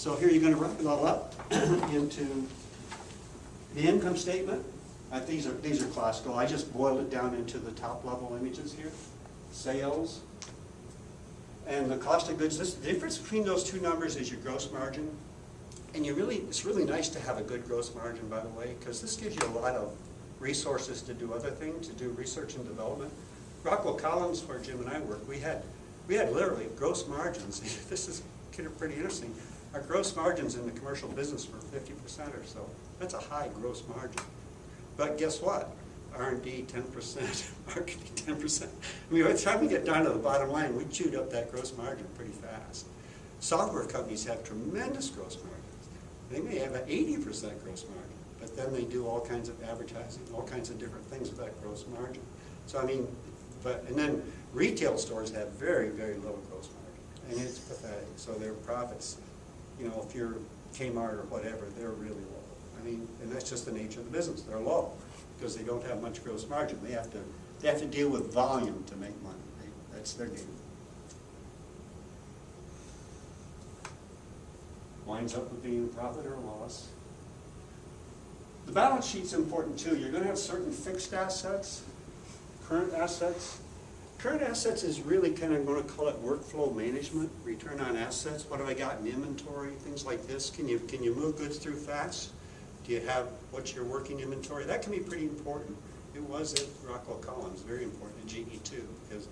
So here you're going to wrap it all up into the income statement. These are classical. I just boiled it down into the top level images here. Sales and the cost of goods. The difference between those two numbers is your gross margin. And it's really nice to have a good gross margin, by the way, because this gives you a lot of resources to do other things, to do research and development. Rockwell Collins, where Jim and I work, we had literally gross margins. This is kind of pretty interesting. Our gross margins in the commercial business were 50% or so. That's a high gross margin. But guess what? R&D 10%, marketing 10%. I mean, by the time we get down to the bottom line, we chewed up that gross margin pretty fast. Software companies have tremendous gross margins. They may have an 80% gross margin, but then they do all kinds of advertising, all kinds of different things with that gross margin. So I mean, and then retail stores have very, very low gross margin, and it's pathetic. So their profits, you know, if you're Kmart or whatever, they're really low. I mean, and that's just the nature of the business. They're low because they don't have much gross margin. They have to deal with volume to make money. That's their game. Winds up with being a profit or a loss. The balance sheet's important too. You're going to have certain fixed assets, current assets. Current assets is really kind of going to call it workflow management, return on assets. What have I got in inventory? Things like this. Can you move goods through fast? Do you have what's your working inventory? That can be pretty important. It was at Rockwell Collins, very important at GE too, because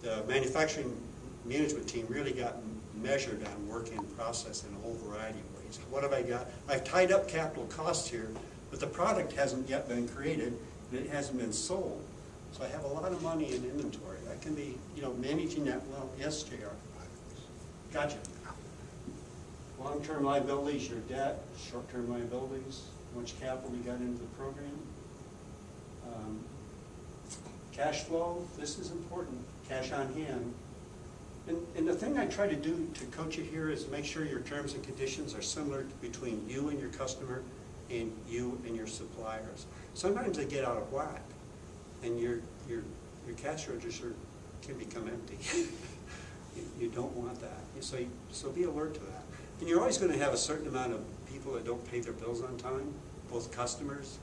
the manufacturing management team really got measured on work in process in a whole variety of ways. What have I got? I've tied up capital costs here, but the product hasn't yet been created and it hasn't been sold. So I have a lot of money in inventory. I can be, you know, managing that well. Yes, JR. Gotcha. Long-term liabilities, your debt. Short-term liabilities, how much capital we got into the program. Cash flow, this is important. Cash on hand. And the thing I try to do to coach you here is make sure your terms and conditions are similar between you and your customer and you and your suppliers. Sometimes they get out of whack and your cash register can become empty. You don't want that. So be alert to that. And you're always going to have a certain amount of people that don't pay their bills on time, both customers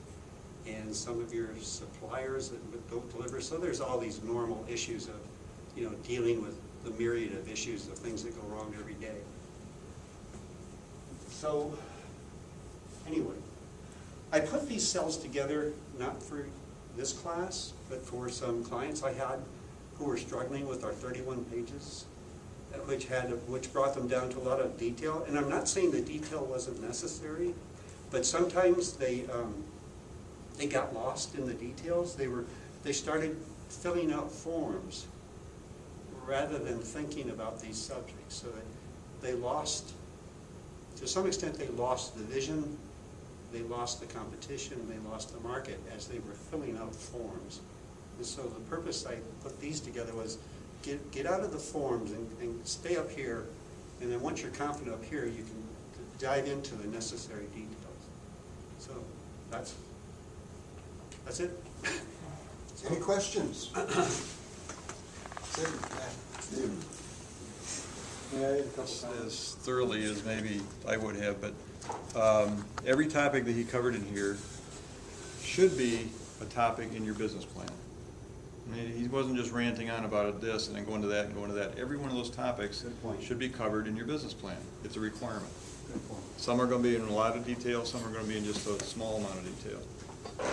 and some of your suppliers that don't deliver. So there's all these normal issues of, you know, dealing with the myriad of issues of things that go wrong every day. So anyway, I put these cells together not for this class, but for some clients I had who were struggling with our 31 pages, which brought them down to a lot of detail. And I'm not saying the detail wasn't necessary, but sometimes they got lost in the details. They started filling out forms rather than thinking about these subjects, so that they lost, to some extent they lost the vision, they lost the competition, and they lost the market as they were filling out forms. And so the purpose I put these together was get out of the forms and stay up here, and then once you're confident up here, you can dive into the necessary details. So that's it. Any questions? As thoroughly as maybe I would have, but every topic that he covered in here should be a topic in your business plan. I mean, he wasn't just ranting on about this and then going to that and going to that. Every one of those topics should be covered in your business plan. It's a requirement. Some are going to be in a lot of detail, some are going to be in just a small amount of detail.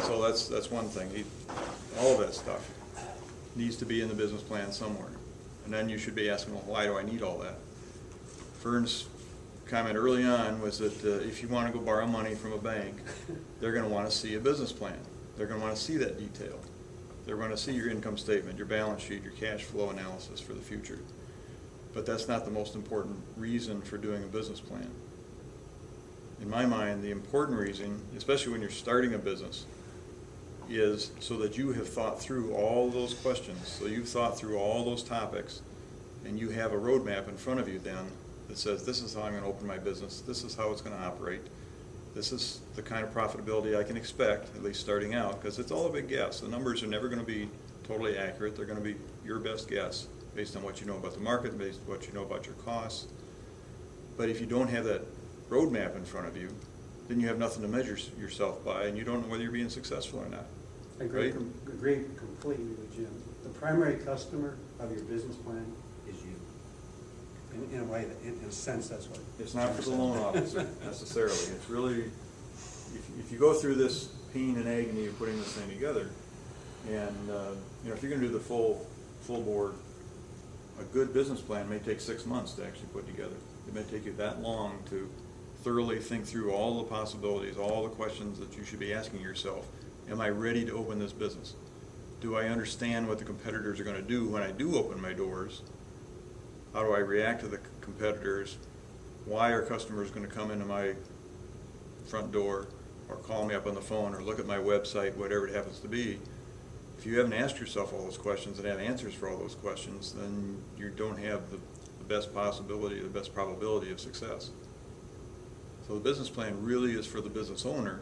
So that's one thing. All of that stuff needs to be in the business plan somewhere. And then you should be asking, well, why do I need all that? Vern's comment early on was that if you want to go borrow money from a bank, they're going to want to see a business plan. They're going to want to see that detail. They're going to see your income statement, your balance sheet, your cash flow analysis for the future. But that's not the most important reason for doing a business plan. In my mind, the important reason, especially when you're starting a business, is so that you have thought through all those questions. So you've thought through all those topics, and you have a roadmap in front of you then that says, this is how I'm going to open my business, this is how it's going to operate, this is the kind of profitability I can expect, at least starting out, because it's all a big guess. The numbers are never going to be totally accurate. They're going to be your best guess based on what you know about the market, based on what you know about your costs. But if you don't have that roadmap in front of you, then you have nothing to measure yourself by, and you don't know whether you're being successful or not. I agree, Right? agree completely with Jim. The primary customer of your business plan is you. In a way, in a sense, that's what. It's not Jim for the said. loan officer necessarily. It's really, if you go through this pain and agony of putting this thing together, and, if you're gonna do the full board, a good business plan may take 6 months to actually put together. It may take you that long to thoroughly think through all the possibilities, all the questions that you should be asking yourself. Am I ready to open this business? Do I understand what the competitors are gonna do when I do open my doors? How do I react to the competitors? Why are customers gonna come into my front door or call me up on the phone or look at my website, whatever it happens to be? If you haven't asked yourself all those questions and have answers for all those questions, then you don't have the best possibility, the best probability of success. So the business plan really is for the business owner,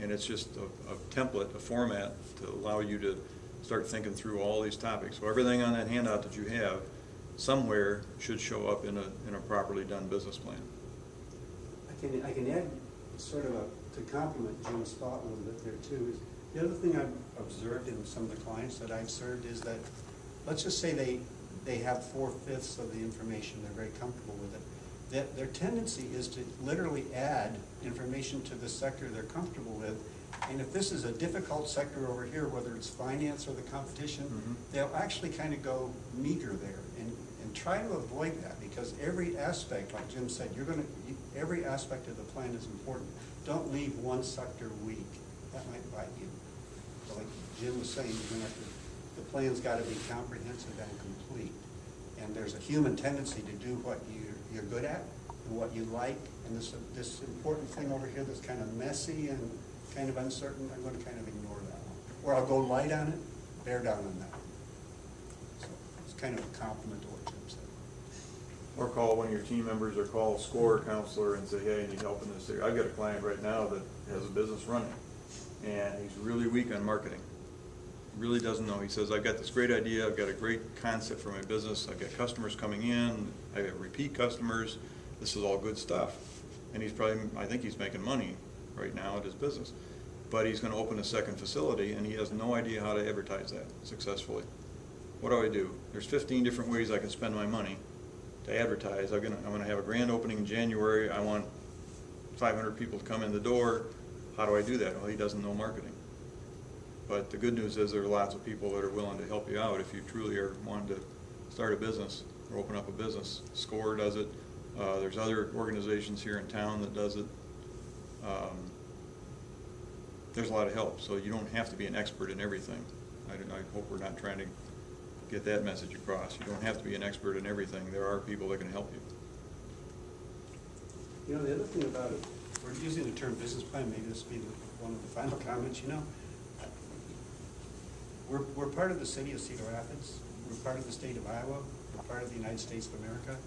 and it's just a template, a format to allow you to start thinking through all these topics. So everything on that handout that you have somewhere should show up in a properly done business plan. I can add sort of to complement Jim's thought a little bit there too, is the other thing I've observed in some of the clients that I've served is that, let's just say they have 4/5 of the information, they're very comfortable with it. That their tendency is to literally add information to the sector they're comfortable with. And if this is a difficult sector over here, whether it's finance or the competition, they'll actually kind of go meager there and try to avoid that, because every aspect, like Jim said, every aspect of the plan is important. Don't leave one sector weak. That might bite you. So like Jim was saying, the plan's got to be comprehensive and complete. And there's a human tendency to do what you're good at and what you like. And this important thing over here that's kind of messy and kind of uncertain, I'm going to kind of ignore that one. Or I'll go light on it, bear down on that one. So it's kind of a compliment to what Jim said. Or call one of your team members or call a score counselor and say, hey, I need help in this area. I've got a client right now that has a business running, and he's really weak on marketing. Really doesn't know. He says, I've got this great idea, I've got a great concept for my business, I've got customers coming in, I got repeat customers, this is all good stuff. And I think he's making money right now at his business. But he's gonna open a second facility and he has no idea how to advertise that successfully. What do? There's 15 different ways I can spend my money to advertise. I'm gonna have a grand opening in January, I want 500 people to come in the door. How do I do that? Well, he doesn't know marketing. But the good news is there are lots of people that are willing to help you out if you truly are wanting to start a business or open up a business. SCORE does it. There's other organizations here in town that does it. There's a lot of help, so you don't have to be an expert in everything. I hope we're not trying to get that message across. You don't have to be an expert in everything. There are people that can help you. You know, the other thing about it, we're using the term business plan, maybe this will be one of the final comments, we're part of the city of Cedar Rapids, we're part of the state of Iowa, we're part of the United States of America.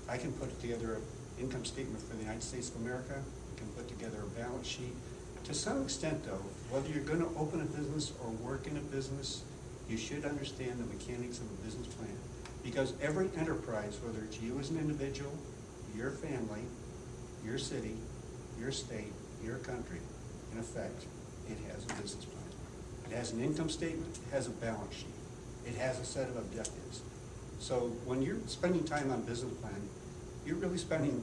I can put together an income statement for the United States of America, I can put together a balance sheet. To some extent though, whether you're going to open a business or work in a business, you should understand the mechanics of a business plan. Because every enterprise, whether it's you as an individual, your family, your city, your state, your country, in effect, it has a business plan. It has an income statement, it has a balance sheet, it has a set of objectives. So when you're spending time on business plan, you're really spending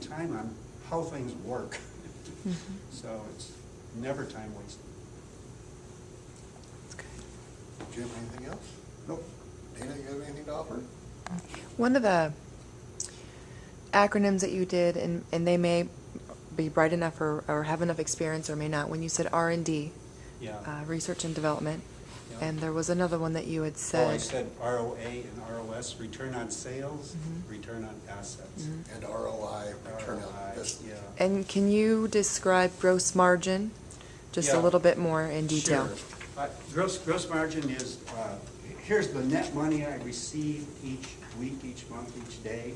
time on how things work. So it's never time wasted. Jim, anything else? Nope. Dana, you have anything to offer? One of the acronyms that you did, and they may be bright enough or have enough experience or may not, when you said R&D, Yeah. research and development, Yeah. and there was another one that you had said. I said ROA and ROS, return on sales, return on assets. And ROI, return on ROI, investment. yeah. And can you describe gross margin just a Yeah. little bit more in detail? Sure. Gross margin is, here's the net money I receive each week, each month, each day,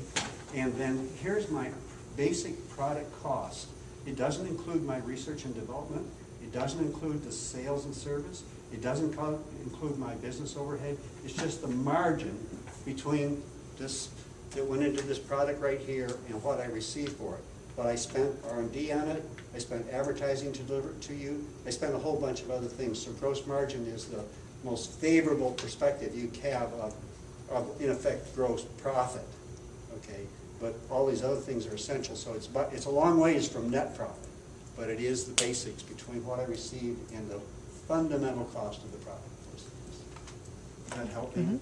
and then here's my basic product cost. It doesn't include my research and development. It doesn't include the sales and service. It doesn't include my business overhead. It's just the margin between this that went into this product right here and what I received for it. But I spent R&D on it, I spent advertising to deliver it to you, I spent a whole bunch of other things. So gross margin is the most favorable perspective you have of in effect, gross profit, okay? But all these other things are essential, so it's a long ways from net profit, but it is the basics between what I received and the fundamental cost of the product. Does that help you? Mhm.